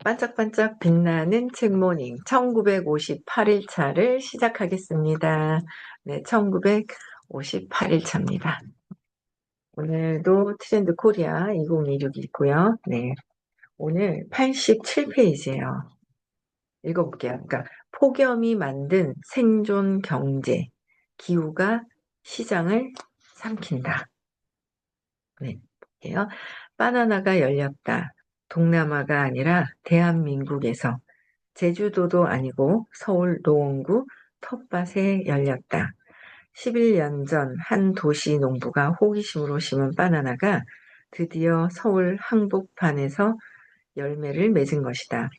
반짝반짝 빛나는 책모닝 1958일 차를 시작하겠습니다. 네, 1958일 차입니다. 오늘도 트렌드 코리아 2026이고요. 네, 오늘 87페이지예요. 읽어볼게요. 그러니까 폭염이 만든 생존 경제, 기후가 시장을 삼킨다. 네, 볼게요. 바나나가 열렸다. 동남아가 아니라 대한민국에서 제주도도 아니고 서울 노원구 텃밭에 열렸다. 11년 전 한 도시 농부가 호기심으로 심은 바나나가 드디어 서울 한복판에서 열매를 맺은 것이다.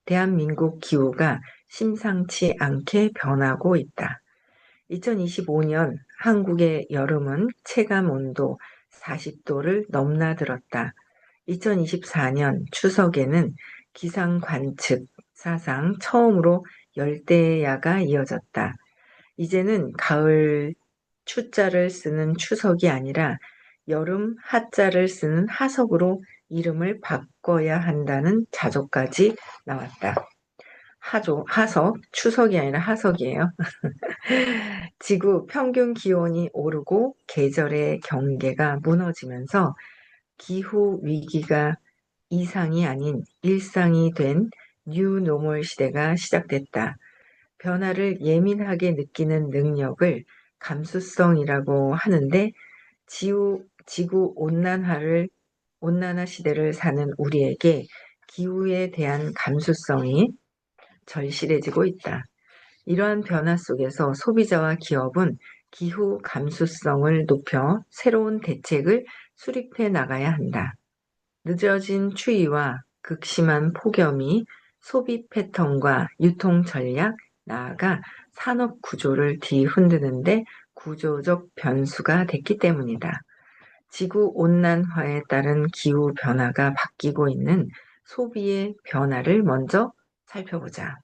대한민국 기후가 심상치 않게 변하고 있다. 2025년 한국의 여름은 체감 온도 40도를 넘나들었다. 2024년 추석에는 기상 관측 사상 처음으로 열대야가 이어졌다. 이제는 가을 추자를 쓰는 추석이 아니라 여름 하자를 쓰는 하석으로 이름을 바꿔야 한다는 자조까지 나왔다. 하석, 추석이 아니라 하석이에요. 지구 평균 기온이 오르고 계절의 경계가 무너지면서 기후 위기가 이상이 아닌 일상이 된 뉴노멀 시대가 시작됐다. 변화를 예민하게 느끼는 능력을 감수성이라고 하는데 지구 온난화 시대를 사는 우리에게 기후에 대한 감수성이 절실해지고 있다. 이러한 변화 속에서 소비자와 기업은 기후 감수성을 높여 새로운 대책을 수립해 나가야 한다. 늦어진 추위와 극심한 폭염이 소비 패턴과 유통 전략, 나아가 산업 구조를 뒤흔드는데 구조적 변수가 됐기 때문이다. 지구 온난화에 따른 기후 변화가 바뀌고 있는 소비의 변화를 먼저 살펴보자.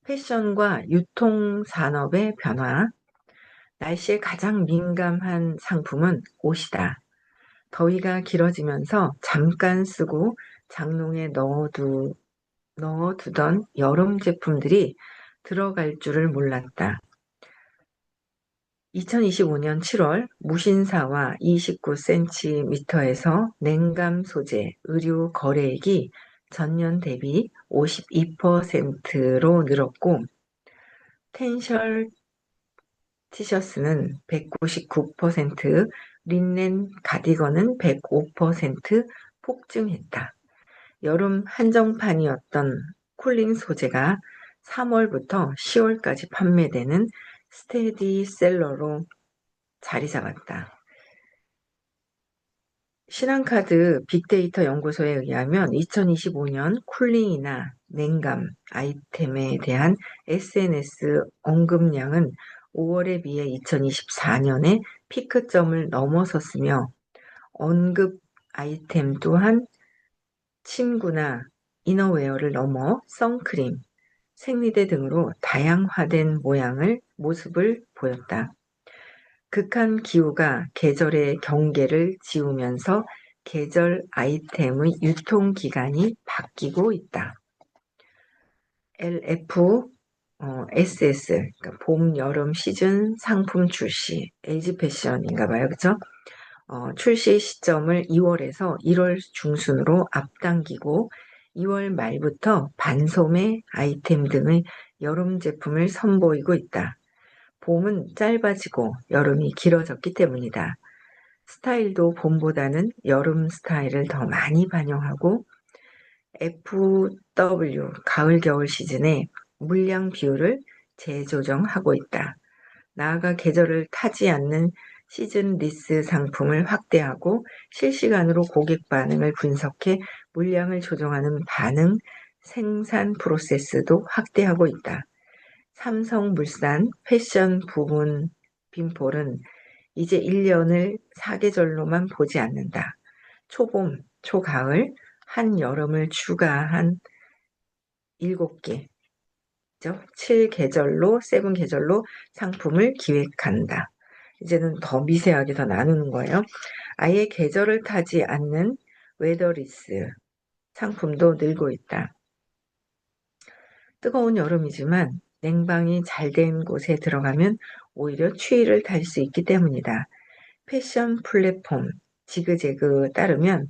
패션과 유통 산업의 변화, 날씨에 가장 민감한 상품은 옷이다. 더위가 길어지면서 잠깐 쓰고 장롱에 넣어두던 여름 제품들이 들어갈 줄을 몰랐다. 2025년 7월 무신사와 29cm에서 냉감 소재 의류 거래액이 전년 대비 52%로 늘었고 텐셜 티셔츠는 199%, 린넨 가디건은 105% 폭증했다. 여름 한정판이었던 쿨링 소재가 3월부터 10월까지 판매되는 스테디셀러로 자리 잡았다. 신한카드 빅데이터 연구소에 의하면 2025년 쿨링이나 냉감 아이템에 대한 SNS 언급량은 5월에 비해 2024년에 피크점을 넘어섰으며 언급 아이템 또한 침구나 이너웨어를 넘어 선크림, 생리대 등으로 다양화된 모습을 보였다. 극한 기후가 계절의 경계를 지우면서 계절 아이템의 유통기간이 바뀌고 있다. SS, 그러니까 봄, 여름 시즌 상품 출시, 에이지 패션인가 봐요. 그죠? 출시 시점을 2월에서 1월 중순으로 앞당기고 2월 말부터 반소매 아이템 등의 여름 제품을 선보이고 있다. 봄은 짧아지고 여름이 길어졌기 때문이다. 스타일도 봄보다는 여름 스타일을 더 많이 반영하고 FW 가을 겨울 시즌에 물량 비율을 재조정하고 있다. 나아가 계절을 타지 않는 시즌 리스 상품을 확대하고 실시간으로 고객 반응을 분석해 물량을 조정하는 생산 프로세스도 확대하고 있다. 삼성물산 패션 부문 빈폴은 이제 1년을 4계절로만 보지 않는다. 초봄, 초가을, 한여름을 추가한 7개, 7계절로, 7계절로 상품을 기획한다. 이제는 더 미세하게 더 나누는 거예요. 아예 계절을 타지 않는 웨더리스 상품도 늘고 있다. 뜨거운 여름이지만 냉방이 잘 된 곳에 들어가면 오히려 추위를 달 수 있기 때문이다. 패션 플랫폼 지그재그 따르면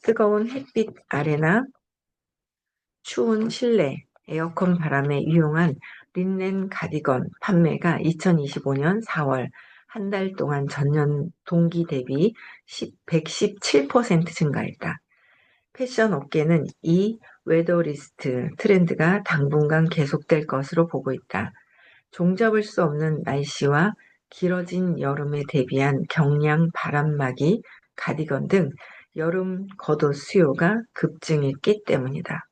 뜨거운 햇빛 아래나 추운 실내 에어컨 바람에 유용한 린넨 가디건 판매가 2025년 4월 한 달 동안 전년 동기 대비 117% 증가했다. 패션 업계는 이 웨더리스트 트렌드가 당분간 계속될 것으로 보고 있다. 종잡을 수 없는 날씨와 길어진 여름에 대비한 경량 바람막이, 가디건 등 여름 겉옷 수요가 급증했기 때문이다.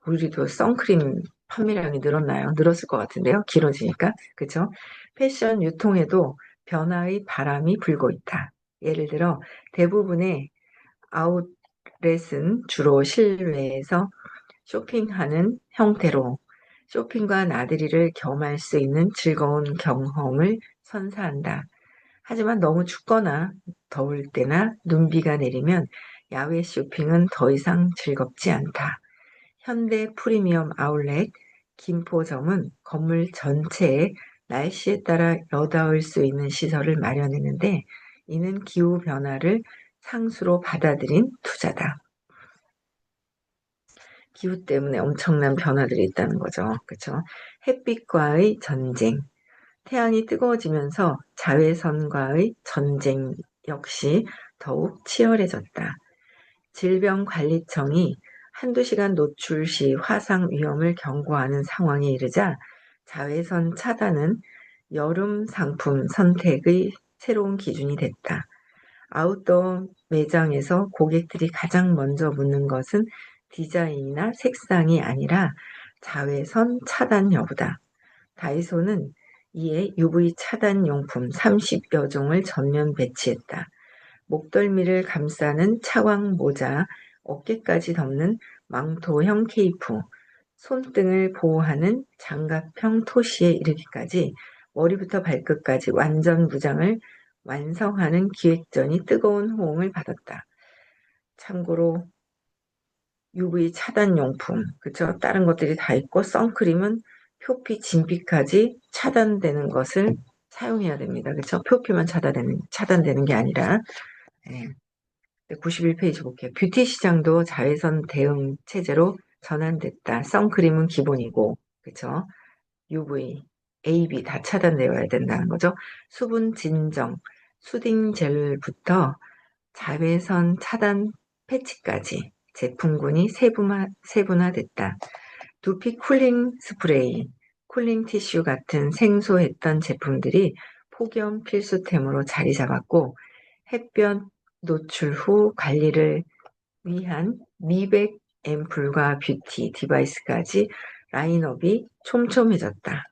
우리도 선크림 판매량이 늘었나요? 늘었을 것 같은데요. 길어지니까. 그죠? 패션 유통에도 변화의 바람이 불고 있다. 예를 들어 대부분의 아웃렛은 주로 실외에서 쇼핑하는 형태로 쇼핑과 나들이를 겸할 수 있는 즐거운 경험을 선사한다. 하지만 너무 춥거나 더울 때나 눈비가 내리면 야외 쇼핑은 더 이상 즐겁지 않다. 현대 프리미엄 아울렛 김포점은 건물 전체에 날씨에 따라 여닿을 수 있는 시설을 마련했는데 이는 기후 변화를 상수로 받아들인 투자다. 기후 때문에 엄청난 변화들이 있다는 거죠. 그렇죠? 햇빛과의 전쟁, 태양이 뜨거워지면서 자외선과의 전쟁 역시 더욱 치열해졌다. 질병관리청이 한두 시간 노출 시 화상 위험을 경고하는 상황에 이르자 자외선 차단은 여름 상품 선택의 새로운 기준이 됐다. 아웃도어 매장에서 고객들이 가장 먼저 묻는 것은 디자인이나 색상이 아니라 자외선 차단 여부다. 다이소는 이에 UV 차단 용품 30여 종을 전면 배치했다. 목덜미를 감싸는 차광 모자, 어깨까지 덮는 망토형 케이프, 손등을 보호하는 장갑형 토시에 이르기까지 머리부터 발끝까지 완전 무장을 완성하는 기획전이 뜨거운 호응을 받았다. 참고로 UV 차단용품, 그쵸? 다른 것들이 다 있고 선크림은 표피, 진피까지 차단되는 것을 사용해야 됩니다. 그쵸? 표피만 차단되는 게 아니라. 네. 91페이지 볼게요. 뷰티 시장도 자외선 대응 체제로 전환됐다. 선크림은 기본이고, 그쵸? UV, AB 다 차단되어야 된다는 거죠. 수분 진정, 수딩 젤부터 자외선 차단 패치까지 제품군이 세분화됐다. 두피 쿨링 스프레이, 쿨링 티슈 같은 생소했던 제품들이 폭염 필수템으로 자리 잡았고 햇볕 노출 후 관리를 위한 미백 앰플과 뷰티 디바이스까지 라인업이 촘촘해졌다.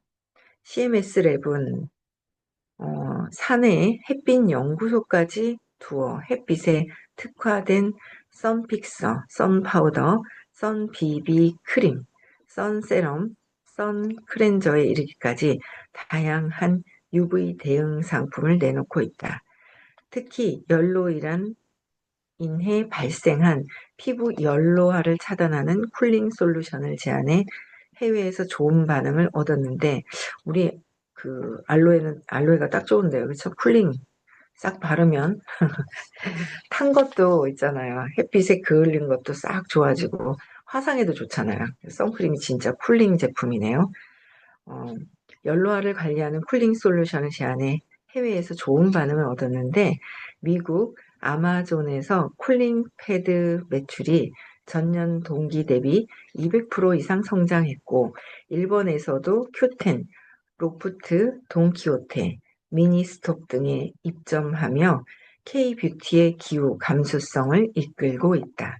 CMS랩은 사내에 햇빛 연구소까지 두어 햇빛에 특화된 선픽서, 선파우더, 선비비 크림, 선세럼, 선크렌저에 이르기까지 다양한 UV 대응 상품을 내놓고 있다. 특히 인해 발생한 피부 연로화를 차단하는 쿨링 솔루션을 제안해 해외에서 좋은 반응을 얻었는데 우리 알로에가 딱 좋은데요. 그렇죠? 쿨링 싹 바르면 탄 것도 있잖아요. 햇빛에 그을린 것도 싹 좋아지고 화상에도 좋잖아요. 선크림이 진짜 쿨링 제품이네요. 어, 연로화를 관리하는 쿨링 솔루션을 제안해 해외에서 좋은 반응을 얻었는데 미국 아마존에서 쿨링 패드 매출이 전년 동기 대비 200% 이상 성장했고 일본에서도 큐텐, 로프트, 돈키호테, 미니스톱 등에 입점하며 K-뷰티의 기후 감수성을 이끌고 있다.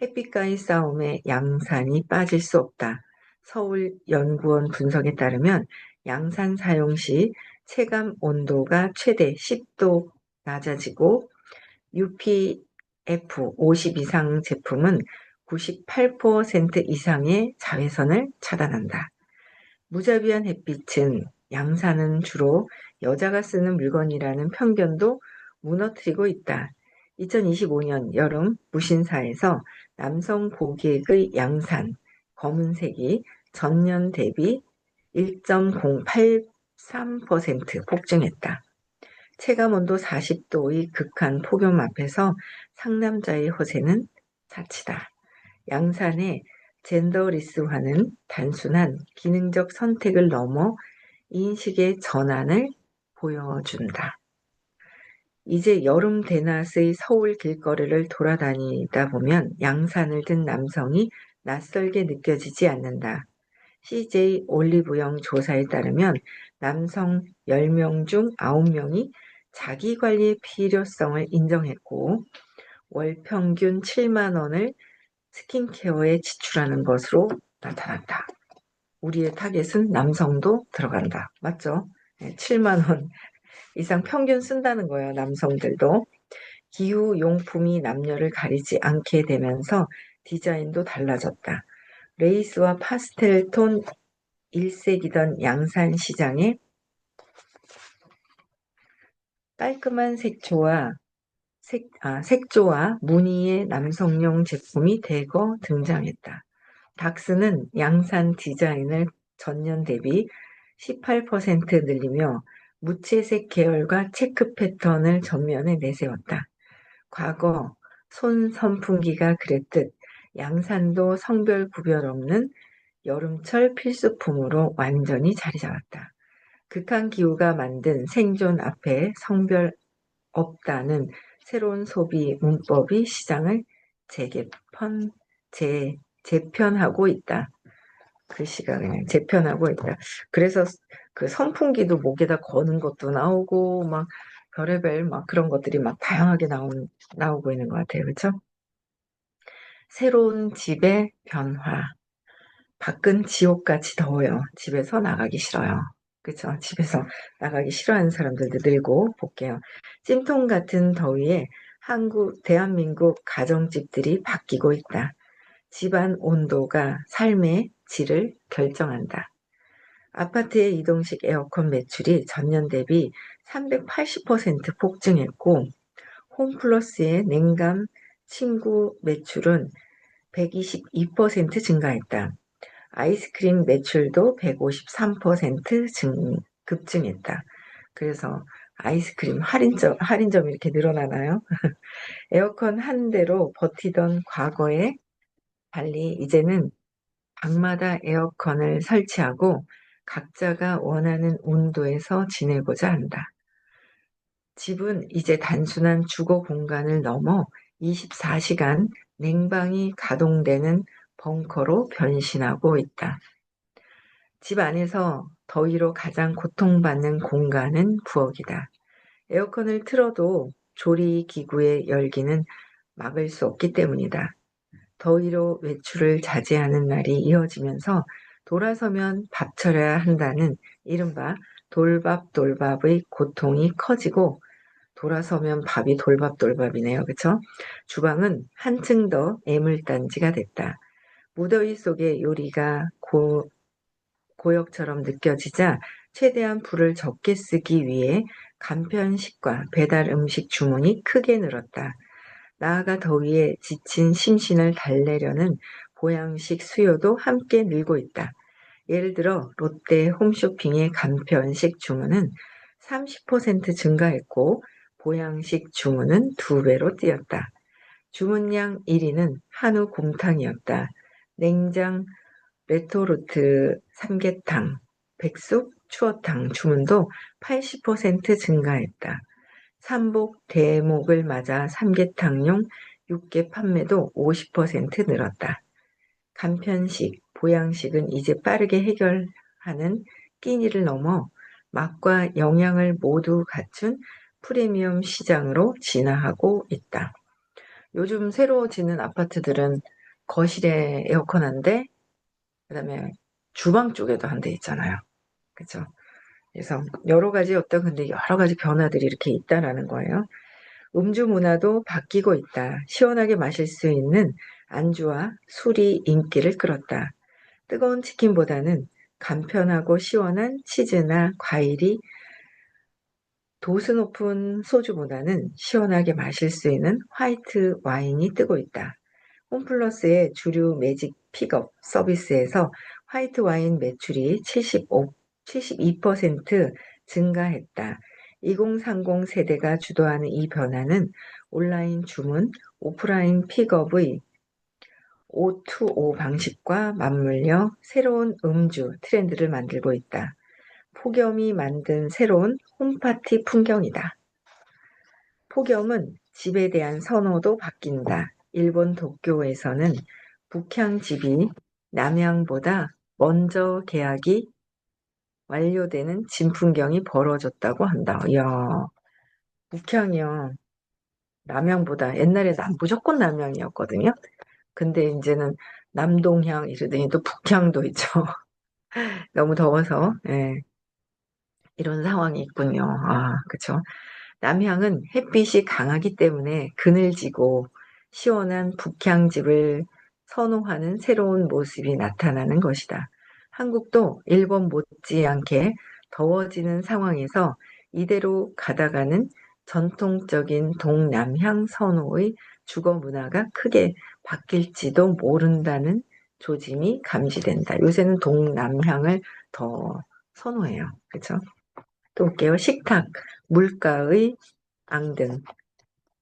햇빛과의 싸움에 양산이 빠질 수 없다. 서울연구원 분석에 따르면 양산 사용 시 체감 온도가 최대 10도 낮아지고 UPF 50 이상 제품은 98% 이상의 자외선을 차단한다. 무자비한 햇빛은 양산은 주로 여자가 쓰는 물건이라는 편견도 무너뜨리고 있다. 2025년 여름 무신사에서 남성 고객의 양산, 검은색이 전년 대비 1.083% 폭증했다. 체감온도 40도의 극한 폭염 앞에서 상남자의 허세는 사치다. 양산의 젠더리스화는 단순한 기능적 선택을 넘어 인식의 전환을 보여준다. 이제 여름 대낮의 서울 길거리를 돌아다니다 보면 양산을 든 남성이 낯설게 느껴지지 않는다. CJ 올리브영 조사에 따르면 남성 10명 중 9명이 자기관리의 필요성을 인정했고 월 평균 7만 원을 스킨케어에 지출하는 것으로 나타났다. 우리의 타겟은 남성도 들어간다. 맞죠? 7만 원 이상 평균 쓴다는 거예요. 남성들도. 기후용품이 남녀를 가리지 않게 되면서 디자인도 달라졌다. 레이스와 파스텔 톤 일색이던 양산 시장에 깔끔한 색조와 무늬의 남성용 제품이 대거 등장했다. 닥스는 양산 디자인을 전년 대비 18% 늘리며 무채색 계열과 체크 패턴을 전면에 내세웠다. 과거 손 선풍기가 그랬듯 양산도 성별 구별 없는 여름철 필수품으로 완전히 자리 잡았다. 극한 기후가 만든 생존 앞에 성별 없다는 새로운 소비 문법이 시장을 재편하고 있다. 글씨가 그냥 재편하고 있다. 그래서 그 선풍기도 목에다 거는 것도 나오고 막 별의별 막 그런 것들이 막 다양하게 나오고 있는 것 같아요. 그렇죠? 새로운 집의 변화. 밖은 지옥같이 더워요. 집에서 나가기 싫어요. 그쵸? 집에서 나가기 싫어하는 사람들도 늘고 볼게요. 찜통 같은 더위에 대한민국 가정집들이 바뀌고 있다. 집안 온도가 삶의 질을 결정한다. 아파트의 이동식 에어컨 매출이 전년 대비 380% 폭증했고 홈플러스의 냉감 침구 매출은 122% 증가했다. 아이스크림 매출도 153% 급증했다. 그래서 아이스크림 할인점이 이렇게 늘어나나요? 에어컨 한 대로 버티던 과거에 달리 이제는 방마다 에어컨을 설치하고 각자가 원하는 온도에서 지내고자 한다. 집은 이제 단순한 주거 공간을 넘어 24시간 냉방이 가동되는 벙커로 변신하고 있다. 집 안에서 더위로 가장 고통받는 공간은 부엌이다. 에어컨을 틀어도 조리기구의 열기는 막을 수 없기 때문이다. 더위로 외출을 자제하는 날이 이어지면서 돌아서면 밥 차려야 한다는 이른바 돌밥의 고통이 커지고 돌아서면 밥이 돌밥이네요. 그쵸? 주방은 한층 더 애물단지가 됐다. 무더위 속에 요리가 고역처럼 느껴지자 최대한 불을 적게 쓰기 위해 간편식과 배달 음식 주문이 크게 늘었다. 나아가 더위에 지친 심신을 달래려는 보양식 수요도 함께 늘고 있다. 예를 들어 롯데 홈쇼핑의 간편식 주문은 30% 증가했고 보양식 주문은 2배로 뛰었다. 주문량 1위는 한우 곰탕이었다. 냉장 레토르트 삼계탕, 백숙, 추어탕 주문도 80% 증가했다. 삼복 대목을 맞아 삼계탕용 육개 판매도 50% 늘었다. 간편식, 보양식은 이제 빠르게 해결하는 끼니를 넘어 맛과 영양을 모두 갖춘 프리미엄 시장으로 진화하고 있다. 요즘 새로 짓는 아파트들은 거실에 에어컨 한 대, 그다음에 주방 쪽에도 한 대 있잖아요. 그죠? 그래서 근데 여러 가지 변화들이 이렇게 있다라는 거예요. 음주 문화도 바뀌고 있다. 시원하게 마실 수 있는 안주와 술이 인기를 끌었다. 뜨거운 치킨보다는 간편하고 시원한 치즈나 과일이 도수 높은 소주보다는 시원하게 마실 수 있는 화이트 와인이 뜨고 있다. 홈플러스의 주류 매직 픽업 서비스에서 화이트 와인 매출이 72% 증가했다. 2030 세대가 주도하는 이 변화는 온라인 주문, 오프라인 픽업의 O2O 방식과 맞물려 새로운 음주 트렌드를 만들고 있다. 폭염이 만든 새로운 홈파티 풍경이다. 폭염은 집에 대한 선호도 바뀐다. 일본 도쿄에서는 북향집이 남향보다 먼저 계약이 완료되는 진풍경이 벌어졌다고 한다. 이야, 북향이요. 남향보다 옛날에 무조건 남향이었거든요. 근데 이제는 남동향 이러더니 또 북향도 있죠. 너무 더워서 예, 이런 상황이 있군요. 아, 그쵸. 남향은 햇빛이 강하기 때문에 그늘지고 시원한 북향집을 선호하는 새로운 모습이 나타나는 것이다. 한국도 일본 못지않게 더워지는 상황에서 이대로 가다가는 전통적인 동남향 선호의 주거 문화가 크게 바뀔지도 모른다는 조짐이 감지된다. 요새는 동남향을 더 선호해요. 그렇죠? 또 볼게요. 식탁, 물가의 앙등.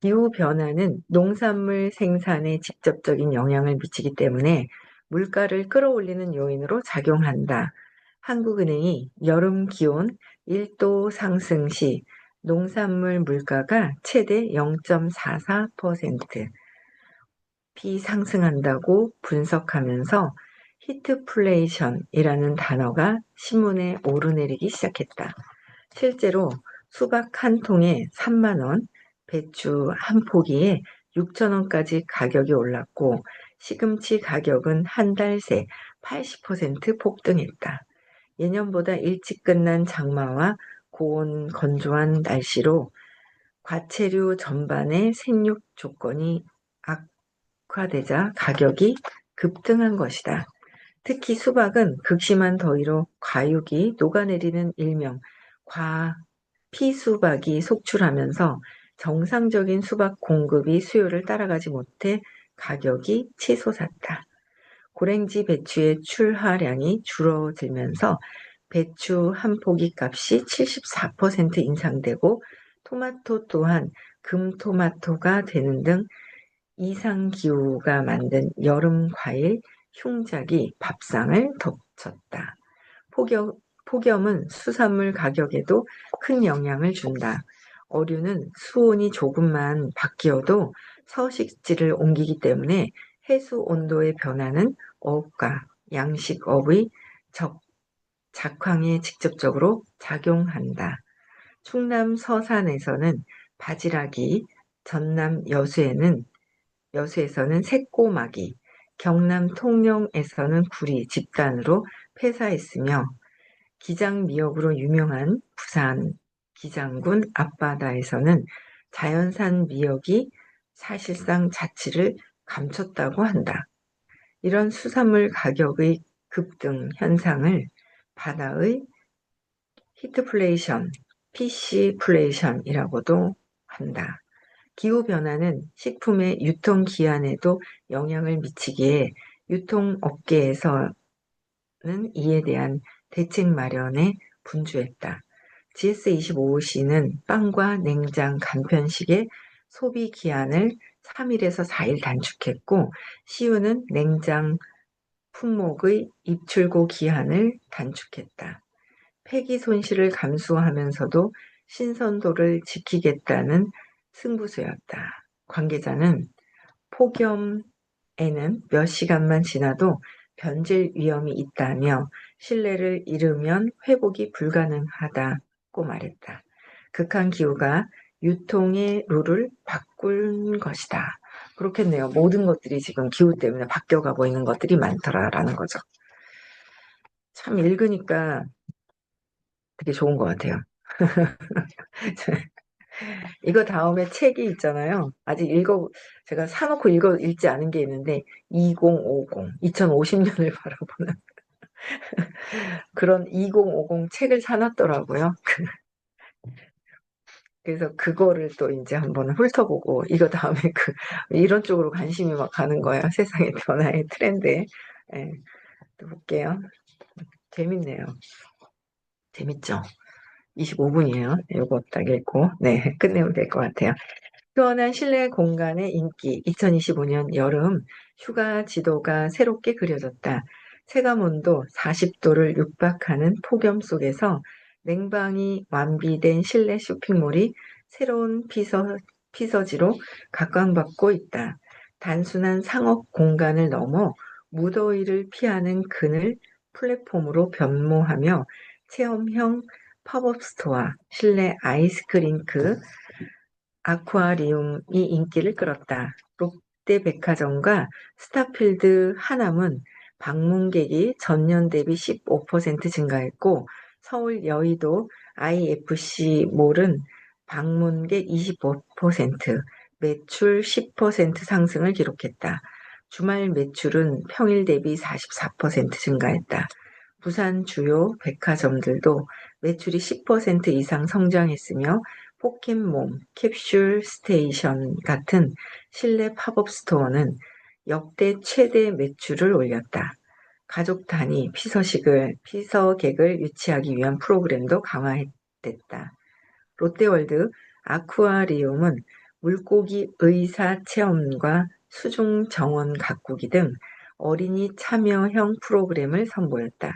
기후변화는 농산물 생산에 직접적인 영향을 미치기 때문에 물가를 끌어올리는 요인으로 작용한다. 한국은행이 여름 기온 1도 상승 시 농산물 물가가 최대 0.44% 비상승한다고 분석하면서 히트플레이션이라는 단어가 신문에 오르내리기 시작했다. 실제로 수박 한 통에 3만 원, 배추 한 포기에 6천 원까지 가격이 올랐고 시금치 가격은 한 달 새 80% 폭등했다. 예년보다 일찍 끝난 장마와 고온 건조한 날씨로 과체류 전반의 생육 조건이 악화되자 가격이 급등한 것이다. 특히 수박은 극심한 더위로 과육이 녹아내리는 일명 피수박이 속출하면서 정상적인 수박 공급이 수요를 따라가지 못해 가격이 치솟았다. 고랭지 배추의 출하량이 줄어들면서 배추 한 포기 값이 74% 인상되고 토마토 또한 금토마토가 되는 등 이상기후가 만든 여름 과일 흉작이 밥상을 덮쳤다. 폭염은 수산물 가격에도 큰 영향을 준다. 어류는 수온이 조금만 바뀌어도 서식지를 옮기기 때문에 해수 온도의 변화는 어업과 양식업의 작황에 직접적으로 작용한다. 충남 서산에서는 바지락이, 전남 여수에서는 새꼬막이, 경남 통영에서는 굴이 집단으로 폐사했으며 기장미역으로 유명한 부산 기장군 앞바다에서는 자연산 미역이 사실상 자취를 감췄다고 한다. 이런 수산물 가격의 급등 현상을 바다의 히트플레이션, 피시플레이션이라고도 한다. 기후변화는 식품의 유통기한에도 영향을 미치기에 유통업계에서는 이에 대한 대책 마련에 분주했다. GS25C는 빵과 냉장 간편식의 소비 기한을 3일에서 4일 단축했고, CU는 냉장 품목의 입출고 기한을 단축했다. 폐기 손실을 감수하면서도 신선도를 지키겠다는 승부수였다. 관계자는 폭염에는 몇 시간만 지나도 변질 위험이 있다며 신뢰를 잃으면 회복이 불가능하다고 말했다. 극한 기후가 유통의 룰을 바꾼 것이다. 그렇겠네요. 모든 것들이 지금 기후 때문에 바뀌어가고 있는 것들이 많더라라는 거죠. 참 읽으니까 되게 좋은 것 같아요. 이거 다음에 책이 있잖아요. 제가 사놓고 읽지 않은 게 있는데, 2050년을 바라보는 그런 2050 책을 사놨더라고요. 그래서 그거를 또 이제 한번 훑어보고, 이거 다음에 이런 쪽으로 관심이 막 가는 거예요. 세상의 변화의 트렌드에. 예. 또 볼게요. 재밌네요. 재밌죠? 25분이에요. 이거 딱 읽고, 네, 끝내면 될 것 같아요. 시원한 실내 공간의 인기. 2025년 여름 휴가 지도가 새롭게 그려졌다. 체감온도 40도를 육박하는 폭염 속에서 냉방이 완비된 실내 쇼핑몰이 새로운 피서지로 각광받고 있다. 단순한 상업 공간을 넘어 무더위를 피하는 그늘 플랫폼으로 변모하며 체험형 팝업 스토어, 실내 아이스크링크, 아쿠아리움이 인기를 끌었다. 롯데백화점과 스타필드 하남은 방문객이 전년 대비 15% 증가했고, 서울 여의도 IFC몰은 방문객 25%, 매출 10% 상승을 기록했다. 주말 매출은 평일 대비 44% 증가했다. 부산 주요 백화점들도 매출이 10% 이상 성장했으며 포켓몬, 캡슐 스테이션 같은 실내 팝업 스토어는 역대 최대 매출을 올렸다. 가족 단위 피서객을 유치하기 위한 프로그램도 강화됐다. 롯데월드 아쿠아리움은 물고기 의사 체험과 수중 정원 가꾸기 등 어린이 참여형 프로그램을 선보였다.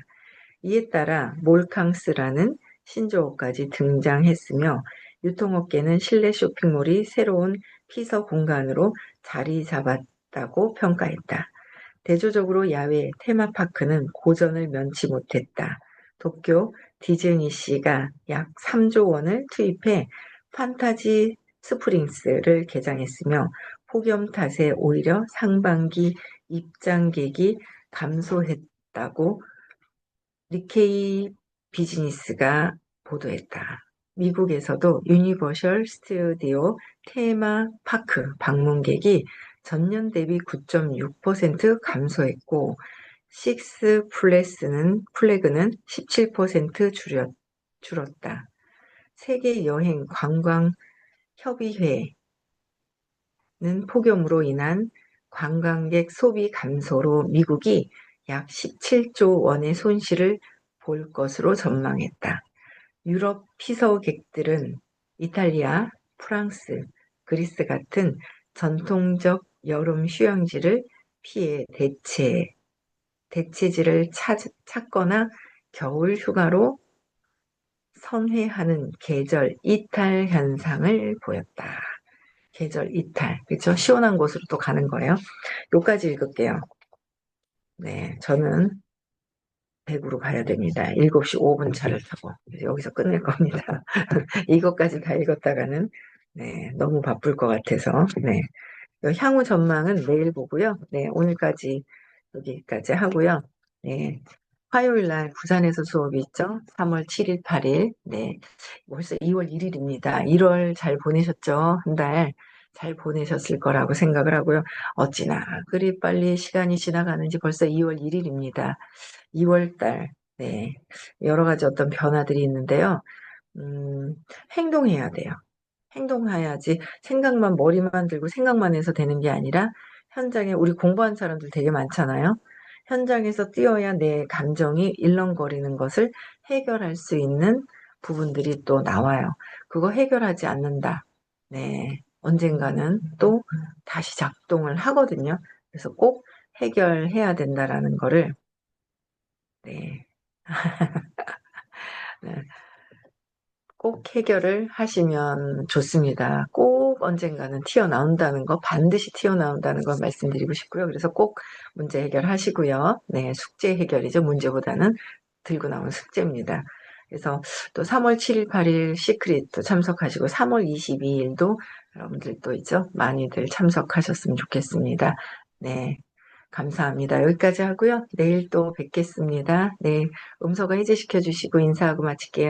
이에 따라 몰캉스라는 신조어까지 등장했으며 유통업계는 실내 쇼핑몰이 새로운 피서 공간으로 자리 잡았다고 평가했다. 대조적으로 야외 테마파크는 고전을 면치 못했다. 도쿄 디즈니시가 약 3조 원을 투입해 판타지 스프링스를 개장했으며 폭염 탓에 오히려 상반기 입장객이 감소했다고 니케이 비즈니스가 보도했다. 미국에서도 유니버셜 스튜디오 테마파크 방문객이 전년 대비 9.6% 감소했고, 식스 플래그는 17% 줄었다. 세계 여행 관광 협의회는 폭염으로 인한 관광객 소비 감소로 미국이 약 17조 원의 손실을 볼 것으로 전망했다. 유럽 피서객들은 이탈리아, 프랑스, 그리스 같은 전통적 여름 휴양지를 피해 대체지를 찾거나 겨울 휴가로 선회하는 계절 이탈 현상을 보였다. 계절 이탈, 그렇죠? 시원한 곳으로 또 가는 거예요. 여기까지 읽을게요. 네, 저는 대구로 가야 됩니다. 7시 5분 차를 타고 여기서 끝낼 겁니다. 이것까지 다 읽었다가는 네, 너무 바쁠 것 같아서 네, 향후 전망은 내일 보고요. 네, 오늘까지 여기까지 하고요. 네, 화요일 날 부산에서 수업이 있죠. 3월 7일, 8일. 네, 벌써 2월 1일입니다. 1월 잘 보내셨죠? 한 달 잘 보내셨을 거라고 생각을 하고요. 어찌나 그리 빨리 시간이 지나가는지 벌써 2월 1일입니다. 2월 달, 네, 여러 가지 어떤 변화들이 있는데요. 행동해야 돼요. 행동해야지 생각만 머리만 들고 생각만 해서 되는 게 아니라 현장에 우리 공부한 사람들 되게 많잖아요. 현장에서 뛰어야 내 감정이 일렁거리는 것을 해결할 수 있는 부분들이 또 나와요. 그거 해결하지 않는다. 네. 언젠가는 또 다시 작동을 하거든요. 그래서 꼭 해결해야 된다라는 거를, 네. 네. 꼭 해결을 하시면 좋습니다. 꼭 언젠가는 튀어나온다는 거, 반드시 튀어나온다는 걸 말씀드리고 싶고요. 그래서 꼭 문제 해결하시고요. 네, 숙제 해결이죠. 문제보다는 들고 나온 숙제입니다. 그래서 또 3월 7일, 8일 시크릿도 참석하시고 3월 22일도 여러분들 또 있죠. 많이들 참석하셨으면 좋겠습니다. 네. 감사합니다. 여기까지 하고요. 내일 또 뵙겠습니다. 네. 음소거 해제시켜 주시고 인사하고 마칠게요.